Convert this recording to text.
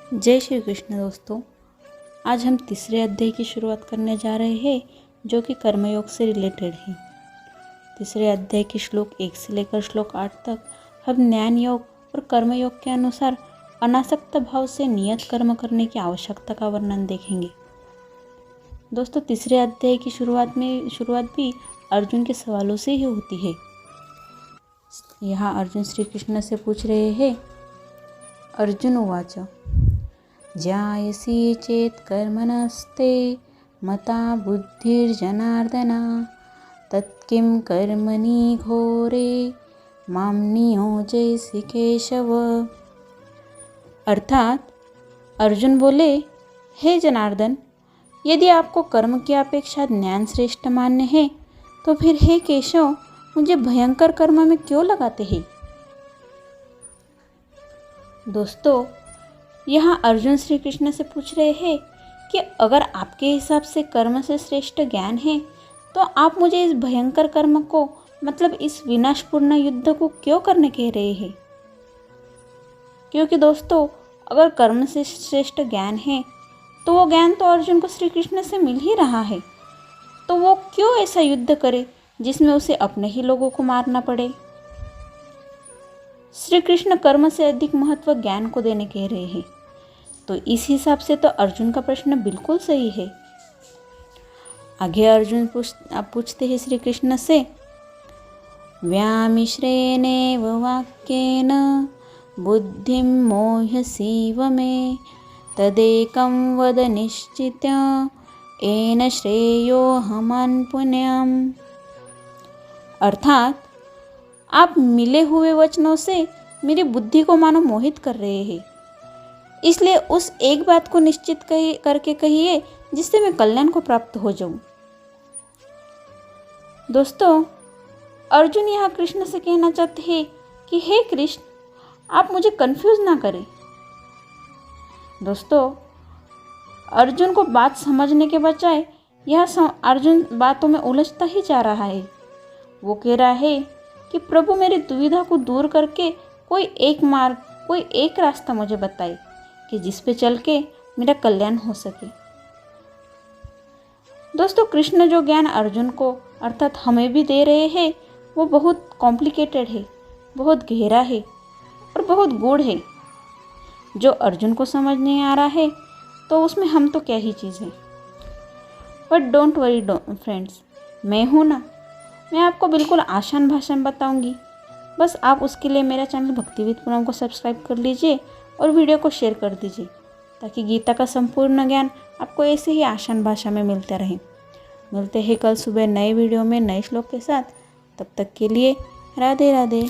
जय श्री कृष्ण दोस्तों। आज हम तीसरे अध्याय की शुरुआत करने जा रहे हैं जो कि कर्मयोग से रिलेटेड है। तीसरे अध्याय के श्लोक 1 से लेकर श्लोक 8 तक हम ज्ञान योग और कर्मयोग के अनुसार अनासक्त भाव से नियत कर्म करने की आवश्यकता का वर्णन देखेंगे। दोस्तों, तीसरे अध्याय की शुरुआत भी अर्जुन के सवालों से ही होती है। यहाँ अर्जुन श्री कृष्ण से पूछ रहे हैं। अर्जुन उवाच ज्यायसी चेत कर्मणस्ते मता बुद्धिर्जनार्दन तत्किं कर्मणि घोरे मां नियोजयसि केशव। अर्थात अर्जुन बोले, हे जनार्दन, यदि आपको कर्म की अपेक्षा ज्ञान श्रेष्ठ मान्य है तो फिर हे केशव, मुझे भयंकर कर्म में क्यों लगाते हैं। दोस्तों, यहाँ अर्जुन श्री कृष्ण से पूछ रहे हैं कि अगर आपके हिसाब से कर्म से श्रेष्ठ ज्ञान है तो आप मुझे इस भयंकर कर्म को, मतलब इस विनाशपूर्ण युद्ध को क्यों करने कह रहे हैं। क्योंकि दोस्तों, अगर कर्म से श्रेष्ठ ज्ञान है तो वो ज्ञान तो अर्जुन को श्री कृष्ण से मिल ही रहा है, तो वो क्यों ऐसा युद्ध करे जिसमें उसे अपने ही लोगों को मारना पड़े। श्री कृष्ण कर्म से अधिक महत्व ज्ञान को देने कह रहे हैं, तो इस हिसाब से तो अर्जुन का प्रश्न बिल्कुल सही है। आगे अर्जुन पूछते हैं श्री कृष्ण से, व्यामिश्रेणेव वाक्येन बुद्धिं मोह्यसीव मे तदेकं वद निश्चित्य येन श्रेयोऽहमन् पुण्यम्। अर्थात आप मिले हुए वचनों से मेरी बुद्धि को मानो मोहित कर रहे हैं, इसलिए उस एक बात को निश्चित करके कहिए जिससे मैं कल्याण को प्राप्त हो जाऊं। दोस्तों, अर्जुन यहाँ कृष्ण से कहना चाहते हैं कि हे कृष्ण, आप मुझे कंफ्यूज ना करें। दोस्तों, अर्जुन को बात समझने के बजाय यह अर्जुन बातों में उलझता ही जा रहा है। वो कह रहा है कि प्रभु, मेरी दुविधा को दूर करके कोई एक रास्ता मुझे बताए कि जिस पे चल के मेरा कल्याण हो सके। दोस्तों, कृष्ण जो ज्ञान अर्जुन को अर्थात हमें भी दे रहे हैं वो बहुत कॉम्प्लिकेटेड है, बहुत गहरा है और बहुत गूढ़ है। जो अर्जुन को समझ नहीं आ रहा है तो उसमें हम तो क्या ही चीज़ है। बट डोंट वरी फ्रेंड्स, मैं हूँ ना, मैं आपको बिल्कुल आसान भाषा में बताऊंगी। बस आप उसके लिए मेरा चैनल भक्ति विद पूनम को सब्सक्राइब कर लीजिए और वीडियो को शेयर कर दीजिए ताकि गीता का संपूर्ण ज्ञान आपको ऐसे ही आसान भाषा में मिलता रहे। मिलते हैं कल सुबह नए वीडियो में नए श्लोक के साथ। तब तक के लिए राधे राधे।